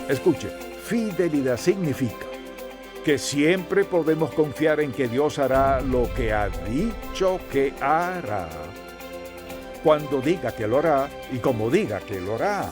Escuche, fidelidad significa que siempre podemos confiar en que Dios hará lo que ha dicho que hará, cuando diga que lo hará y como diga que lo hará.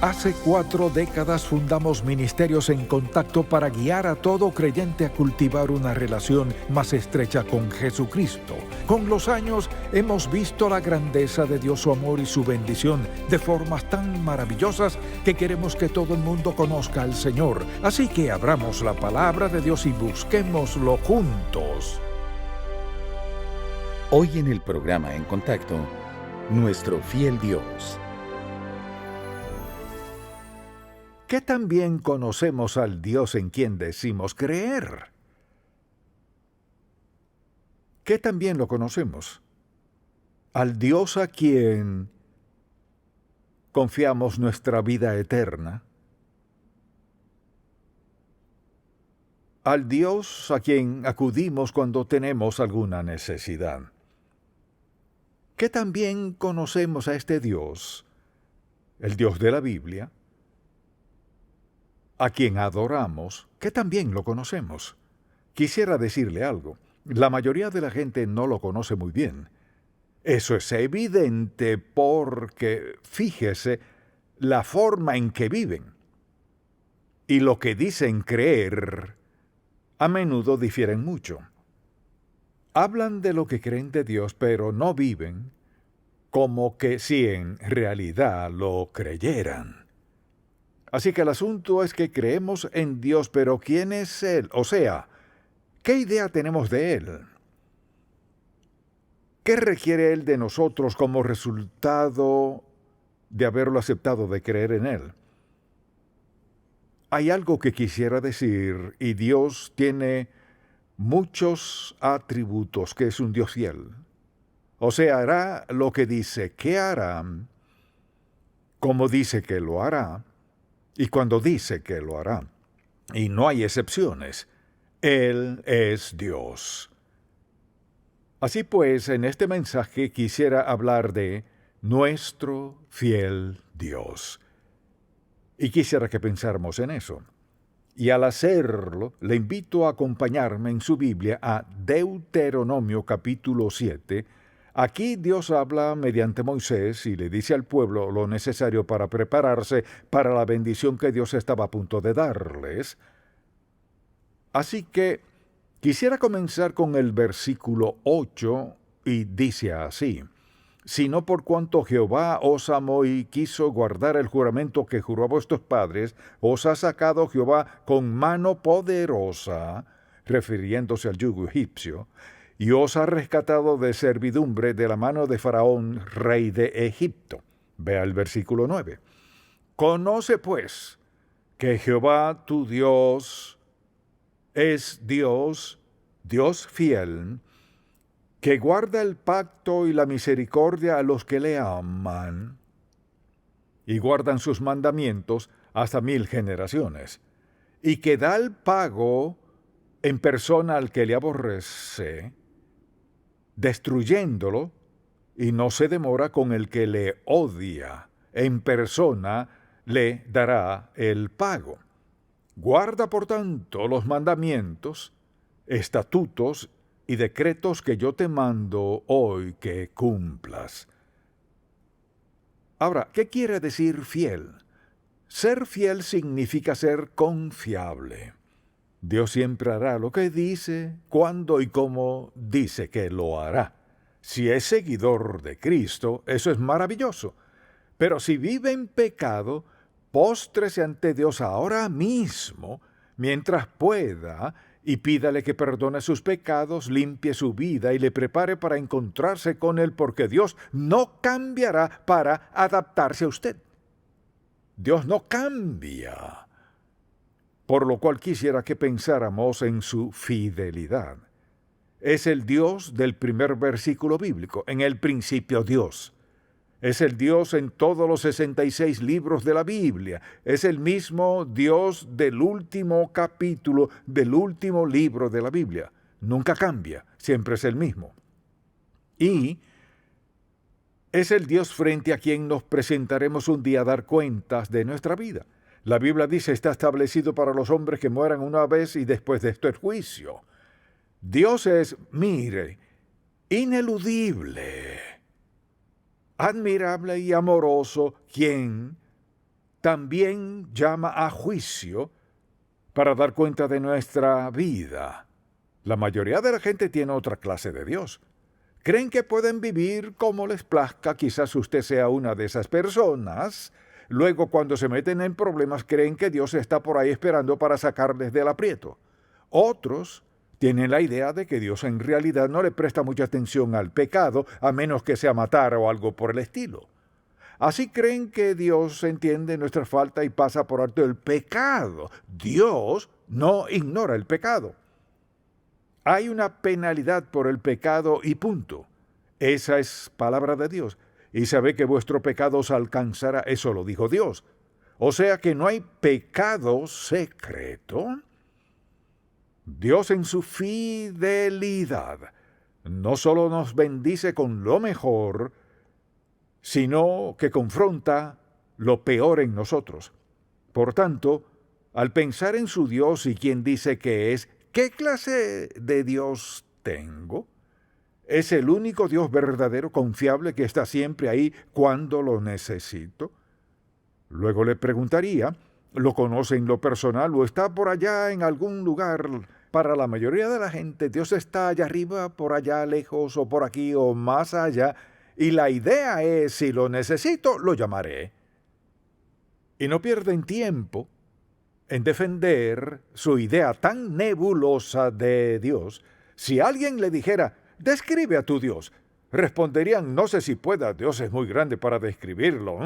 Hace 4 décadas fundamos Ministerios en Contacto para guiar a todo creyente a cultivar una relación más estrecha con Jesucristo. Con los años hemos visto la grandeza de Dios, su amor y su bendición de formas tan maravillosas que queremos que todo el mundo conozca al Señor. Así que abramos la palabra de Dios y busquémoslo juntos. Hoy en el programa En Contacto, nuestro fiel Dios. ¿Qué tan bien conocemos al Dios en quien decimos creer? ¿Qué tan bien lo conocemos? Al Dios a quien confiamos nuestra vida eterna. Al Dios a quien acudimos cuando tenemos alguna necesidad. ¿Qué tan bien conocemos a este Dios, el Dios de la Biblia, a quien adoramos, que también lo conocemos? Quisiera decirle algo. La mayoría de la gente no lo conoce muy bien. Eso es evidente porque, fíjese, la forma en que viven y lo que dicen creer a menudo difieren mucho. Hablan de lo que creen de Dios, pero no viven como que si en realidad lo creyeran. Así que el asunto es que creemos en Dios, pero ¿quién es Él? O sea, ¿qué idea tenemos de Él? ¿Qué requiere Él de nosotros como resultado de haberlo aceptado, de creer en Él? Hay algo que quisiera decir, y Dios tiene muchos atributos, que es un Dios fiel. O sea, hará lo que dice que hará, como dice que lo hará, y cuando dice que lo hará. Y no hay excepciones. Él es Dios. Así pues, en este mensaje quisiera hablar de nuestro fiel Dios. Y quisiera que pensáramos en eso. Y al hacerlo, le invito a acompañarme en su Biblia a Deuteronomio capítulo 7. Aquí Dios habla mediante Moisés y le dice al pueblo lo necesario para prepararse para la bendición que Dios estaba a punto de darles. Así que quisiera comenzar con el versículo 8 y dice así: sino por cuanto Jehová os amó y quiso guardar el juramento que juró a vuestros padres, os ha sacado Jehová con mano poderosa, refiriéndose al yugo egipcio, y os ha rescatado de servidumbre de la mano de Faraón, rey de Egipto. Vea el versículo 9. Conoce pues que Jehová tu Dios es Dios, Dios fiel, que guarda el pacto y la misericordia a los que le aman y guardan sus mandamientos hasta 1000 generaciones, y que da el pago en persona al que le aborrece, destruyéndolo, y no se demora con el que le odia. En persona le dará el pago. Guarda, por tanto, los mandamientos, estatutos y decretos que yo te mando hoy que cumplas. Ahora, ¿qué quiere decir fiel? Ser fiel significa ser confiable. Dios siempre hará lo que dice, cuando y cómo dice que lo hará. Si es seguidor de Cristo, eso es maravilloso. Pero si vive en pecado, póstrese ante Dios ahora mismo, mientras pueda, y pídale que perdone sus pecados, limpie su vida y le prepare para encontrarse con Él, porque Dios no cambiará para adaptarse a usted. Dios no cambia. Por lo cual quisiera que pensáramos en su fidelidad. Es el Dios del primer versículo bíblico, en el principio Dios. Es el Dios en todos los 66 libros de la Biblia. Es el mismo Dios del último capítulo del último libro de la Biblia. Nunca cambia, siempre es el mismo. Y es el Dios frente a quien nos presentaremos un día a dar cuentas de nuestra vida. La Biblia dice, está establecido para los hombres que mueran una vez y después de esto el juicio. Dios es, mire, ineludible, admirable y amoroso, quien también llama a juicio para dar cuenta de nuestra vida. La mayoría de la gente tiene otra clase de Dios. Creen que pueden vivir como les plazca, quizás usted sea una de esas personas. Luego, cuando se meten en problemas, creen que Dios está por ahí esperando para sacarles del aprieto. Otros tienen la idea de que Dios en realidad no le presta mucha atención al pecado, a menos que sea matar o algo por el estilo. Así creen que Dios entiende nuestra falta y pasa por alto el pecado. Dios no ignora el pecado. Hay una penalidad por el pecado y punto. Esa es palabra de Dios. Y sabe que vuestro pecado os alcanzará, eso lo dijo Dios. O sea que no hay pecado secreto. Dios en su fidelidad no solo nos bendice con lo mejor, sino que confronta lo peor en nosotros. Por tanto, al pensar en su Dios y quien dice que es, ¿qué clase de Dios tengo? Es el único Dios verdadero, confiable, que está siempre ahí cuando lo necesito. Luego le preguntaría, ¿lo conoce en lo personal o está por allá en algún lugar? Para la mayoría de la gente, Dios está allá arriba, por allá lejos, o por aquí, o más allá, y la idea es, si lo necesito, lo llamaré. Y no pierden tiempo en defender su idea tan nebulosa de Dios. Si alguien le dijera, describe a tu Dios, responderían, no sé si pueda, Dios es muy grande para describirlo,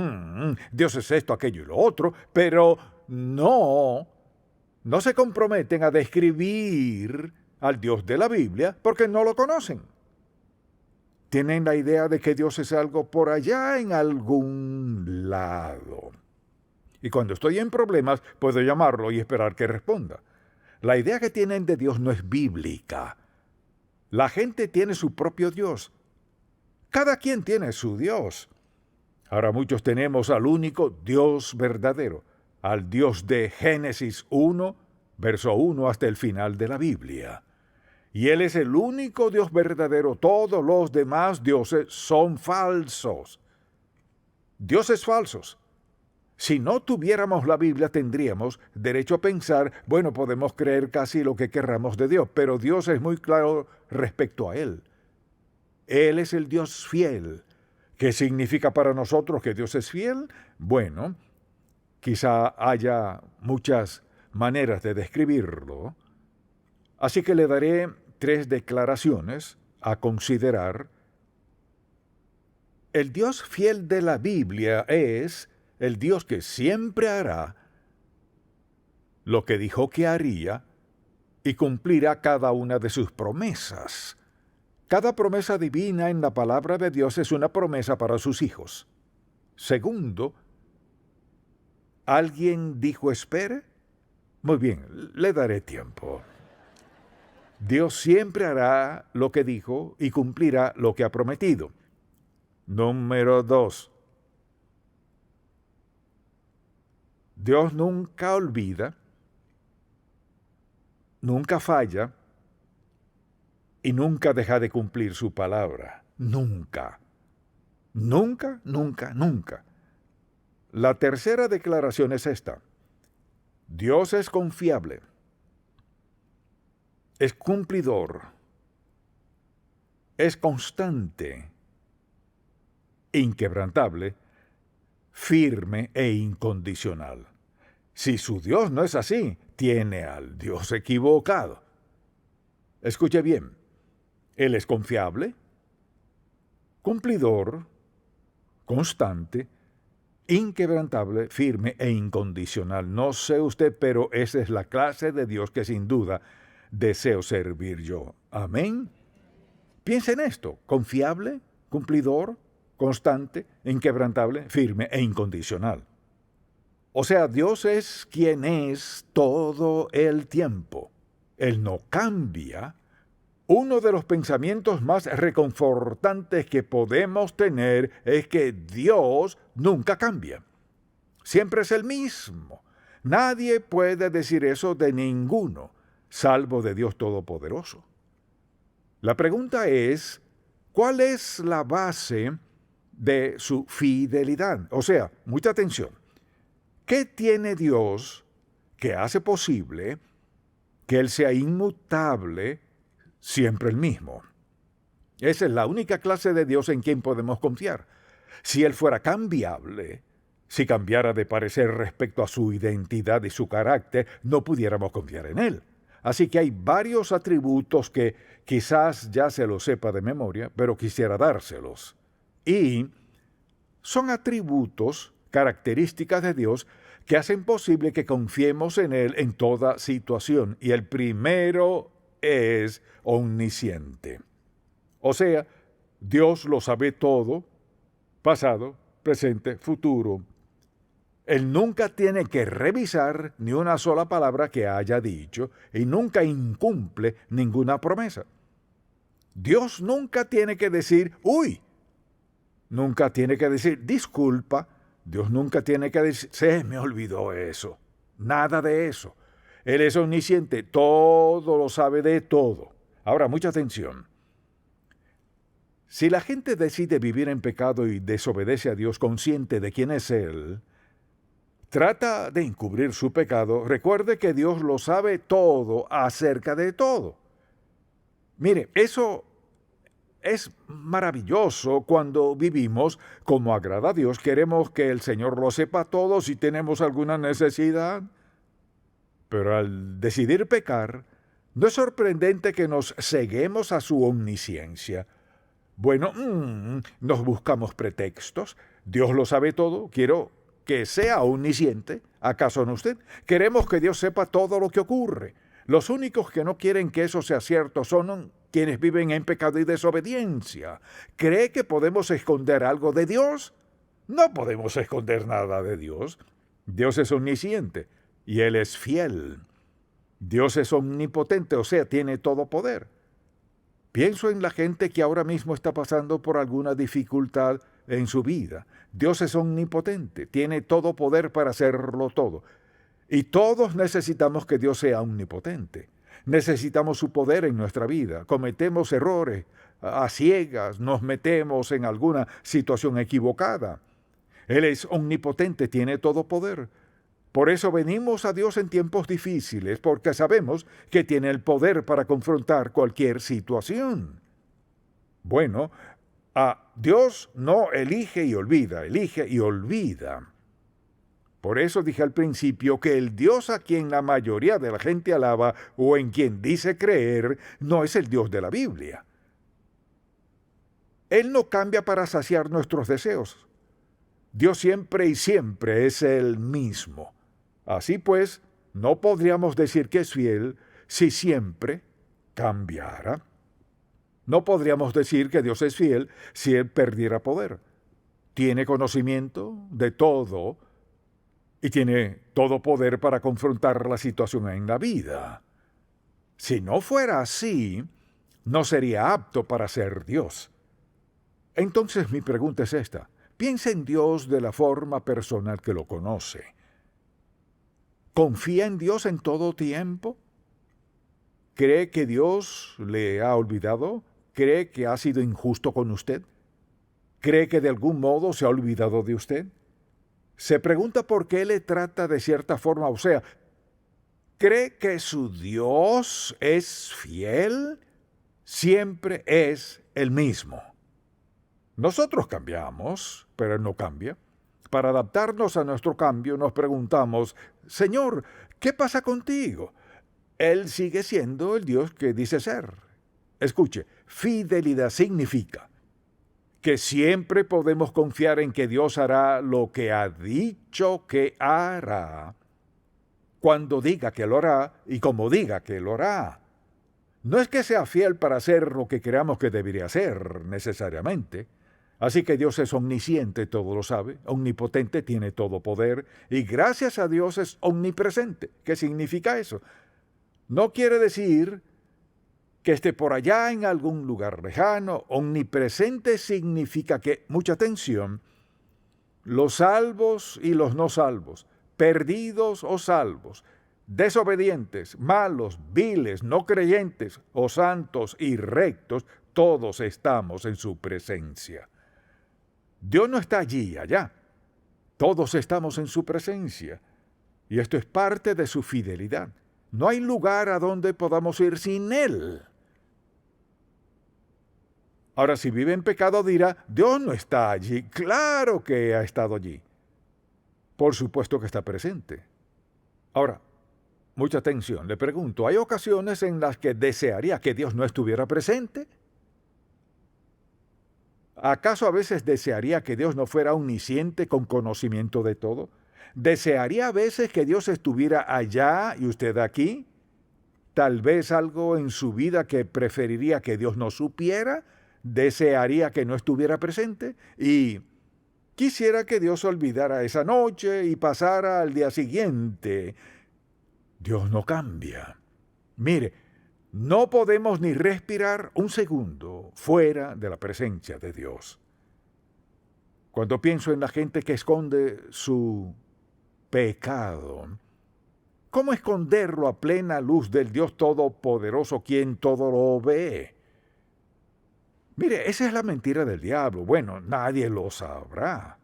Dios es esto, aquello y lo otro, pero no se comprometen a describir al Dios de la Biblia porque no lo conocen. Tienen la idea de que Dios es algo por allá en algún lado. Y cuando estoy en problemas, puedo llamarlo y esperar que responda. La idea que tienen de Dios no es bíblica. La gente tiene su propio Dios. Cada quien tiene su Dios. Ahora muchos tenemos al único Dios verdadero, al Dios de Génesis 1, verso 1 hasta el final de la Biblia. Y Él es el único Dios verdadero. Todos los demás dioses son falsos. Dioses falsos. Si no tuviéramos la Biblia, tendríamos derecho a pensar, bueno, podemos creer casi lo que querramos de Dios, pero Dios es muy claro respecto a Él. Él es el Dios fiel. ¿Qué significa para nosotros que Dios es fiel? Bueno, quizá haya muchas maneras de describirlo. Así que le daré 3 declaraciones a considerar. El Dios fiel de la Biblia es el Dios que siempre hará lo que dijo que haría y cumplirá cada una de sus promesas. Cada promesa divina en la palabra de Dios es una promesa para sus hijos. Segundo, ¿alguien dijo espere? Muy bien, le daré tiempo. Dios siempre hará lo que dijo y cumplirá lo que ha prometido. Número 2. Dios nunca olvida, nunca falla y nunca deja de cumplir su palabra. Nunca. Nunca, nunca, nunca. La tercera declaración es esta. Dios es confiable, es cumplidor, es constante, inquebrantable, firme e incondicional. Si su Dios no es así, tiene al Dios equivocado. Escuche bien, Él es confiable, cumplidor, constante, inquebrantable, firme e incondicional. No sé usted, pero esa es la clase de Dios que sin duda deseo servir yo. Amén. Piensa en esto, confiable, cumplidor, constante, inquebrantable, firme e incondicional. O sea, Dios es quien es todo el tiempo. Él no cambia, Uno de los pensamientos más reconfortantes que podemos tener es que Dios nunca cambia. Siempre es el mismo. Nadie puede decir eso de ninguno, salvo de Dios Todopoderoso. La pregunta es, ¿cuál es la base de su fidelidad? O sea, mucha atención. ¿Qué tiene Dios que hace posible que Él sea inmutable, siempre el mismo? Esa es la única clase de Dios en quien podemos confiar. Si Él fuera cambiable, si cambiara de parecer respecto a su identidad y su carácter, no pudiéramos confiar en Él. Así que hay varios atributos que quizás ya se los sepa de memoria, pero quisiera dárselos. Y son atributos, características de Dios, que hacen posible que confiemos en Él en toda situación. Y el primero es omnisciente. O sea, Dios lo sabe todo, pasado, presente, futuro. Él nunca tiene que revisar ni una sola palabra que haya dicho y nunca incumple ninguna promesa. Dios nunca tiene que decir, uy, nunca tiene que decir, disculpa. Dios nunca tiene que decir, se me olvidó eso. Nada de eso. Él es omnisciente, todo lo sabe de todo. Ahora, mucha atención. Si la gente decide vivir en pecado y desobedece a Dios consciente de quién es Él, trata de encubrir su pecado, recuerde que Dios lo sabe todo acerca de todo. Mire, eso es maravilloso cuando vivimos como agrada a Dios. Queremos que el Señor lo sepa todo si tenemos alguna necesidad. Pero al decidir pecar, no es sorprendente que nos ceguemos a su omnisciencia. Bueno, nos buscamos pretextos. Dios lo sabe todo. Quiero que sea omnisciente. ¿Acaso no usted? Queremos que Dios sepa todo lo que ocurre. Los únicos que no quieren que eso sea cierto son quienes viven en pecado y desobediencia. ¿Cree que podemos esconder algo de Dios? No podemos esconder nada de Dios. Dios es omnisciente y Él es fiel. Dios es omnipotente, o sea, tiene todo poder. Pienso en la gente que ahora mismo está pasando por alguna dificultad en su vida. Dios es omnipotente, tiene todo poder para hacerlo todo. Y todos necesitamos que Dios sea omnipotente. Necesitamos su poder en nuestra vida. Cometemos errores a ciegas, nos metemos en alguna situación equivocada. Él es omnipotente, tiene todo poder. Por eso venimos a Dios en tiempos difíciles, porque sabemos que tiene el poder para confrontar cualquier situación. Bueno, Dios no elige y olvida, elige y olvida. Por eso dije al principio que el Dios a quien la mayoría de la gente alaba o en quien dice creer no es el Dios de la Biblia. Él no cambia para saciar nuestros deseos. Dios siempre y siempre es el mismo. Así pues, no podríamos decir que es fiel si siempre cambiara. No podríamos decir que Dios es fiel si Él perdiera poder. Tiene conocimiento de todo y tiene todo poder para confrontar la situación en la vida. Si no fuera así, no sería apto para ser Dios. Entonces mi pregunta es esta. Piensa en Dios de la forma personal que lo conoce. ¿Confía en Dios en todo tiempo? ¿Cree que Dios le ha olvidado? ¿Cree que ha sido injusto con usted? ¿Cree que de algún modo se ha olvidado de usted? Se pregunta por qué le trata de cierta forma, o sea, ¿cree que su Dios es fiel? Siempre es el mismo. Nosotros cambiamos, pero Él no cambia. Para adaptarnos a nuestro cambio nos preguntamos, Señor, ¿qué pasa contigo? Él sigue siendo el Dios que dice ser. Escuche, fidelidad significa que siempre podemos confiar en que Dios hará lo que ha dicho que hará, cuando diga que lo hará y como diga que lo hará. No es que sea fiel para hacer lo que creamos que debería hacer, necesariamente. Así que Dios es omnisciente, todo lo sabe, omnipotente, tiene todo poder, y gracias a Dios es omnipresente. ¿Qué significa eso? No quiere decir que esté por allá en algún lugar lejano. Omnipresente significa que, mucha atención, los salvos y los no salvos, perdidos o salvos, desobedientes, malos, viles, no creyentes o santos y rectos, todos estamos en su presencia. Dios no está allí, allá. Todos estamos en su presencia. Y esto es parte de su fidelidad. No hay lugar a donde podamos ir sin Él. Ahora, si vive en pecado, dirá, Dios no está allí. Claro que ha estado allí. Por supuesto que está presente. Ahora, mucha atención, le pregunto, ¿hay ocasiones en las que desearía que Dios no estuviera presente? ¿Acaso a veces desearía que Dios no fuera omnisciente con conocimiento de todo? ¿Desearía a veces que Dios estuviera allá y usted aquí? ¿Tal vez algo en su vida que preferiría que Dios no supiera? ¿Desearía que no estuviera presente? Y quisiera que Dios olvidara esa noche y pasara al día siguiente. Dios no cambia. Mire, no podemos ni respirar un segundo fuera de la presencia de Dios. Cuando pienso en la gente que esconde su pecado, ¿cómo esconderlo a plena luz del Dios Todopoderoso, quien todo lo ve? Mire, esa es la mentira del diablo. Bueno, nadie lo sabrá.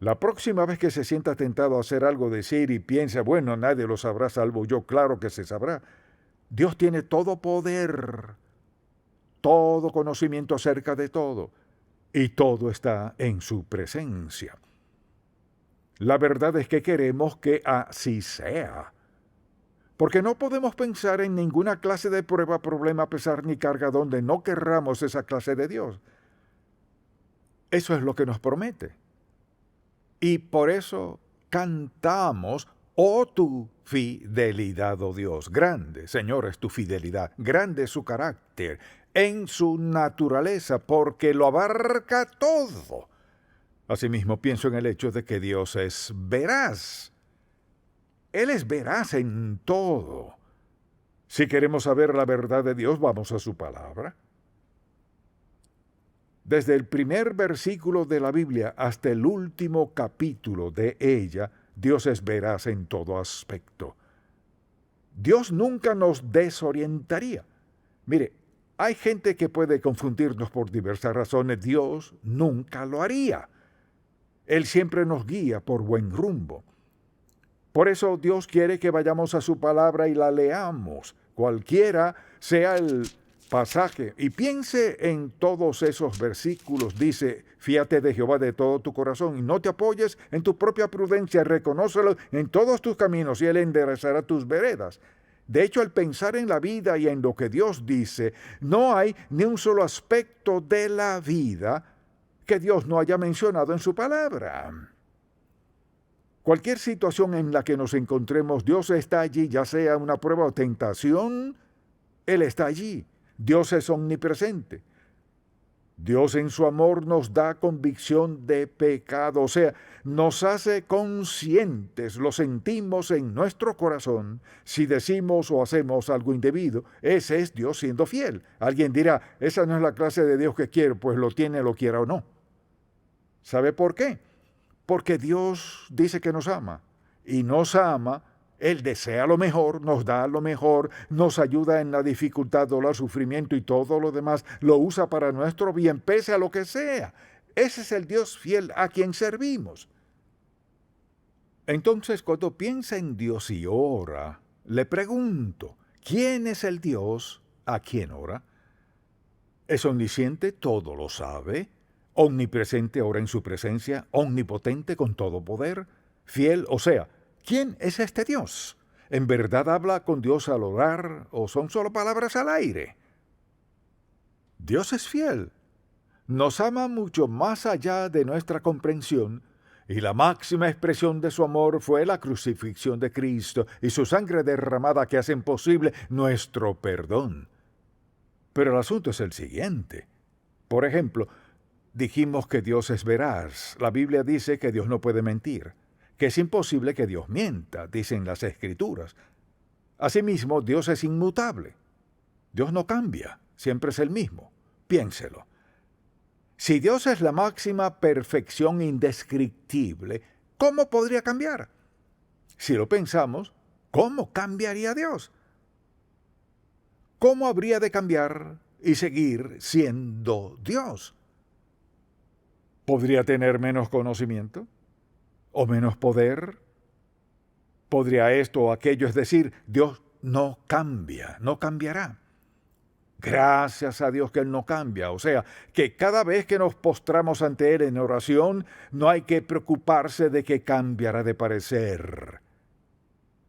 La próxima vez que se sienta tentado a hacer algo, decir y piensa, bueno, nadie lo sabrá salvo yo, claro que se sabrá. Dios tiene todo poder, todo conocimiento acerca de todo, y todo está en su presencia. La verdad es que queremos que así sea, porque no podemos pensar en ninguna clase de prueba, problema, pesar ni carga donde no querramos esa clase de Dios. Eso es lo que nos promete. Y por eso cantamos, oh tu fidelidad, oh Dios. Grande, Señor, es tu fidelidad, grande es su carácter, en su naturaleza, porque lo abarca todo. Asimismo, pienso en el hecho de que Dios es veraz. Él es veraz en todo. Si queremos saber la verdad de Dios, vamos a su palabra. Desde el primer versículo de la Biblia hasta el último capítulo de ella, Dios es veraz en todo aspecto. Dios nunca nos desorientaría. Mire, hay gente que puede confundirnos por diversas razones. Dios nunca lo haría. Él siempre nos guía por buen rumbo. Por eso Dios quiere que vayamos a su palabra y la leamos, cualquiera sea el pasaje, y piense en todos esos versículos. Dice, fíate de Jehová de todo tu corazón y no te apoyes en tu propia prudencia, reconócelo en todos tus caminos y Él enderezará tus veredas. De hecho, al pensar en la vida y en lo que Dios dice, no hay ni un solo aspecto de la vida que Dios no haya mencionado en su palabra. Cualquier situación en la que nos encontremos, Dios está allí, ya sea una prueba o tentación, Él está allí. Dios es omnipresente. Dios en su amor nos da convicción de pecado, o sea, nos hace conscientes, lo sentimos en nuestro corazón. Si decimos o hacemos algo indebido, ese es Dios siendo fiel. Alguien dirá, esa no es la clase de Dios que quiero, pues lo tiene, lo quiera o no. ¿Sabe por qué? Porque Dios dice que nos ama, y nos ama. Él desea lo mejor, nos da lo mejor, nos ayuda en la dificultad, dolor, sufrimiento y todo lo demás. Lo usa para nuestro bien, pese a lo que sea. Ese es el Dios fiel a quien servimos. Entonces, cuando piensa en Dios y ora, le pregunto, ¿quién es el Dios a quien ora? ¿Es omnisciente? ¿Todo lo sabe? ¿Omnipresente, ora en su presencia? ¿Omnipotente con todo poder? ¿Fiel? O sea, ¿quién es este Dios? ¿En verdad habla con Dios al orar o son solo palabras al aire? Dios es fiel. Nos ama mucho más allá de nuestra comprensión, y la máxima expresión de su amor fue la crucifixión de Cristo y su sangre derramada que hacen posible nuestro perdón. Pero el asunto es el siguiente. Por ejemplo, dijimos que Dios es veraz. La Biblia dice que Dios no puede mentir, que es imposible que Dios mienta, dicen las Escrituras. Asimismo, Dios es inmutable. Dios no cambia, siempre es el mismo. Piénselo. Si Dios es la máxima perfección indescriptible, ¿cómo podría cambiar? Si lo pensamos, ¿cómo cambiaría Dios? ¿Cómo habría de cambiar y seguir siendo Dios? ¿Podría tener menos conocimiento? ¿O menos poder? ¿Podría esto o aquello? Es decir, Dios no cambia, no cambiará. Gracias a Dios que Él no cambia. O sea, que cada vez que nos postramos ante Él en oración, no hay que preocuparse de que cambiará de parecer.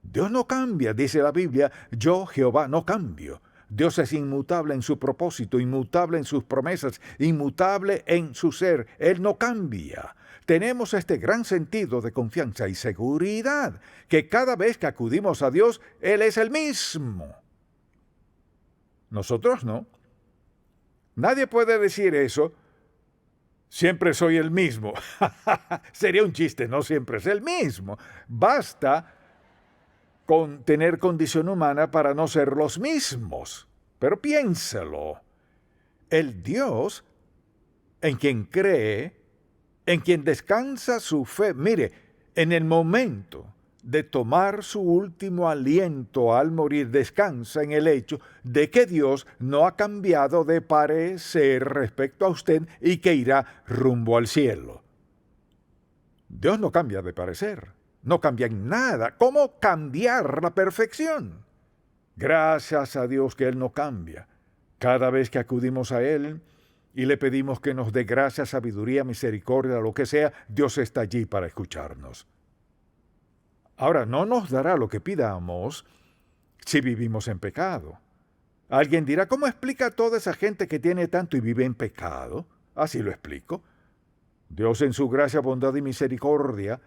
Dios no cambia, dice la Biblia, yo Jehová no cambio. Dios es inmutable en su propósito, inmutable en sus promesas, inmutable en su ser. Él no cambia. Tenemos este gran sentido de confianza y seguridad, que cada vez que acudimos a Dios, Él es el mismo. Nosotros no. Nadie puede decir eso. Siempre soy el mismo. Sería un chiste, no siempre es el mismo. Basta con tener condición humana para no ser los mismos. Pero piénsalo. El Dios en quien cree, en quien descansa su fe, mire, en el momento de tomar su último aliento al morir, descansa en el hecho de que Dios no ha cambiado de parecer respecto a usted y que irá rumbo al cielo. Dios no cambia de parecer, no cambia en nada. ¿Cómo cambiar la perfección? Gracias a Dios que Él no cambia. Cada vez que acudimos a Él y le pedimos que nos dé gracia, sabiduría, misericordia, lo que sea, Dios está allí para escucharnos. Ahora, no nos dará lo que pidamos si vivimos en pecado. Alguien dirá, ¿cómo explica a toda esa gente que tiene tanto y vive en pecado? Así lo explico. Dios en su gracia, bondad y misericordia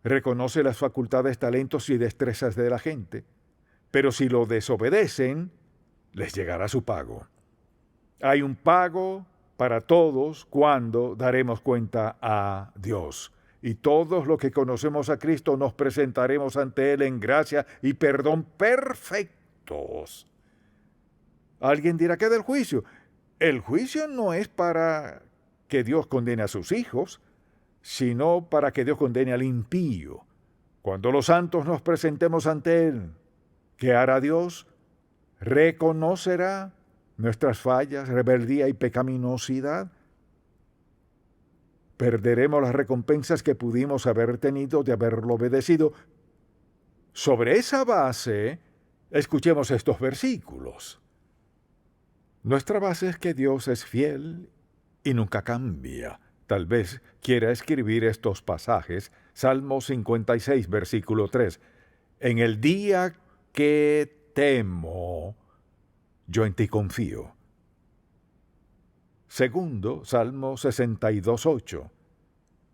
reconoce las facultades, talentos y destrezas de la gente, pero si lo desobedecen, les llegará su pago. Hay un pago para todos cuando daremos cuenta a Dios. Y todos los que conocemos a Cristo nos presentaremos ante Él en gracia y perdón perfectos. Alguien dirá, ¿qué del juicio? El juicio no es para que Dios condene a sus hijos, sino para que Dios condene al impío. Cuando los santos nos presentemos ante Él, ¿qué hará Dios? ¿Reconocerá nuestras fallas, rebeldía y pecaminosidad? Perderemos las recompensas que pudimos haber tenido de haberlo obedecido. Sobre esa base, escuchemos estos versículos. Nuestra base es que Dios es fiel y nunca cambia. Tal vez quiera escribir estos pasajes, Salmo 56, versículo 3. En el día que temo, yo en ti confío. Segundo, Salmo 62, 8.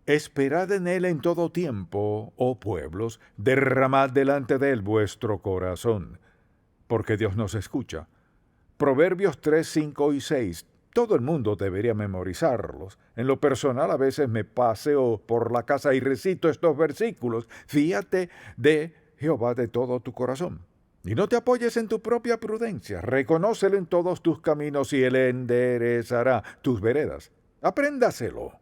Esperad en Él en todo tiempo, oh pueblos, derramad delante de Él vuestro corazón, porque Dios nos escucha. Proverbios 3, 5 y 6. Todo el mundo debería memorizarlos. En lo personal, a veces me paseo por la casa y recito estos versículos. Fíate de Jehová de todo tu corazón. Y no te apoyes en tu propia prudencia. Reconócelo en todos tus caminos y Él enderezará tus veredas. Apréndaselo.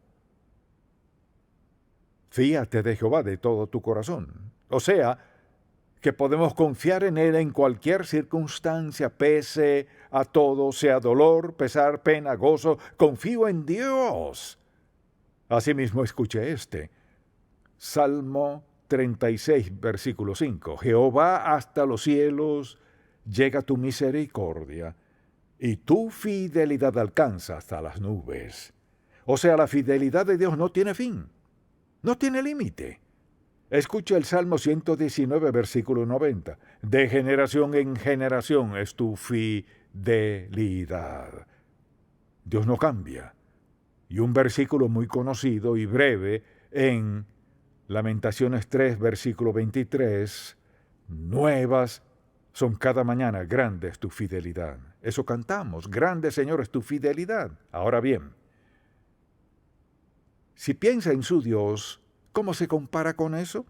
Fíate de Jehová de todo tu corazón. O sea, que podemos confiar en Él en cualquier circunstancia, pese a todo, sea dolor, pesar, pena, gozo. Confío en Dios. Asimismo, escuche este. Salmo 36, versículo 5. Jehová, hasta los cielos llega tu misericordia, y tu fidelidad alcanza hasta las nubes. O sea, la fidelidad de Dios no tiene fin, no tiene límite. Escucha el Salmo 119, versículo 90. De generación en generación es tu fidelidad. Dios no cambia. Y un versículo muy conocido y breve en Lamentaciones 3, versículo 23, nuevas son cada mañana, grande es tu fidelidad. Eso cantamos, grande Señor es tu fidelidad. Ahora bien, si piensa en su Dios, ¿cómo se compara con eso?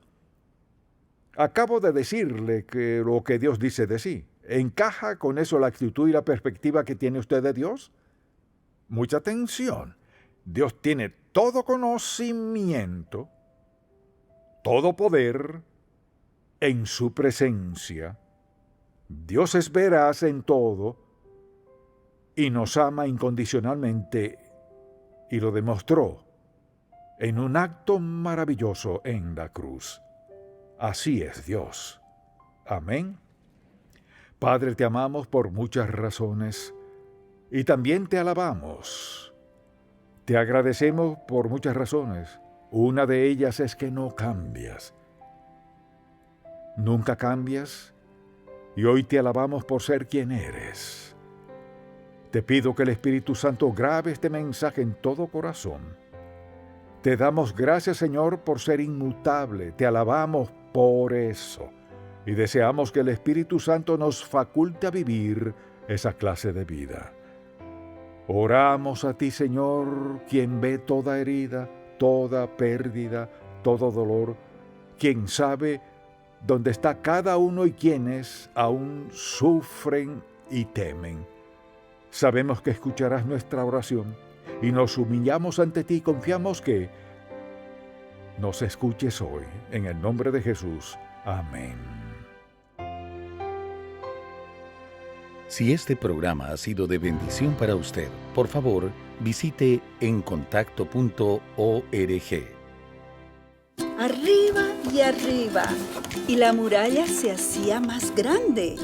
Acabo de decirle que lo que Dios dice de sí. ¿Encaja con eso la actitud y la perspectiva que tiene usted de Dios? Mucha atención. Dios tiene todo conocimiento, todo poder en su presencia. Dios es veraz en todo y nos ama incondicionalmente y lo demostró en un acto maravilloso en la cruz. Así es Dios. Amén. Padre, te amamos por muchas razones y también te alabamos. Te agradecemos por muchas razones. Una de ellas es que no cambias. Nunca cambias y hoy te alabamos por ser quien eres. Te pido que el Espíritu Santo grabe este mensaje en todo corazón. Te damos gracias, Señor, por ser inmutable. Te alabamos por eso. Y deseamos que el Espíritu Santo nos faculte a vivir esa clase de vida. Oramos a ti, Señor, quien ve toda herida, toda pérdida, todo dolor, quien sabe dónde está cada uno y quienes aún sufren y temen. Sabemos que escucharás nuestra oración y nos humillamos ante ti y confiamos que nos escuches hoy. En el nombre de Jesús. Amén. Si este programa ha sido de bendición para usted, por favor, visite encontacto.org. Arriba y arriba, y la muralla se hacía más grande.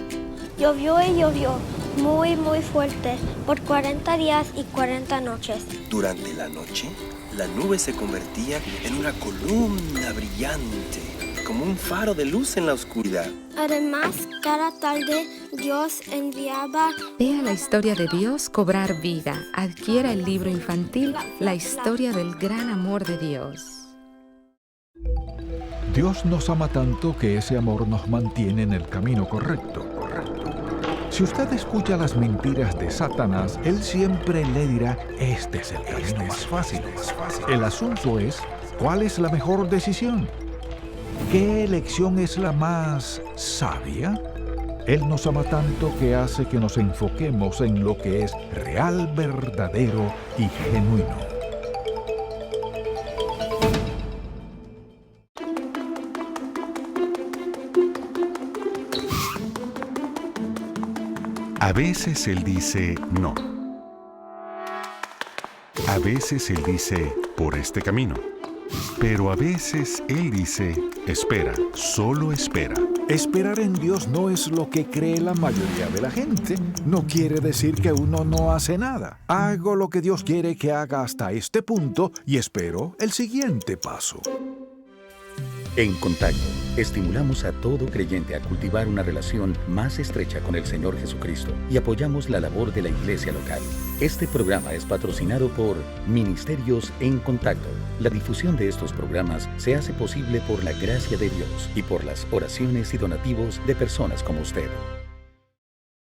Llovió y llovió, muy muy fuerte, por 40 días y 40 noches. Durante la noche, la nube se convertía en una columna brillante, como un faro de luz en la oscuridad. Además, cada tarde Dios enviaba... Vea la historia de Dios cobrar vida. Adquiera el libro infantil La historia del gran amor de Dios. Dios nos ama tanto que ese amor nos mantiene en el camino correcto. Si usted escucha las mentiras de Satanás, él siempre le dirá, este es el camino más fácil. El asunto es, ¿cuál es la mejor decisión? ¿Qué elección es la más sabia? Él nos ama tanto que hace que nos enfoquemos en lo que es real, verdadero y genuino. A veces Él dice no. A veces Él dice por este camino. Pero a veces Él dice espera, solo espera. Esperar en Dios no es lo que cree la mayoría de la gente. No quiere decir que uno no hace nada. Hago lo que Dios quiere que haga hasta este punto y espero el siguiente paso. En Contacto, estimulamos a todo creyente a cultivar una relación más estrecha con el Señor Jesucristo y apoyamos la labor de la iglesia local. Este programa es patrocinado por Ministerios en Contacto. La difusión de estos programas se hace posible por la gracia de Dios y por las oraciones y donativos de personas como usted.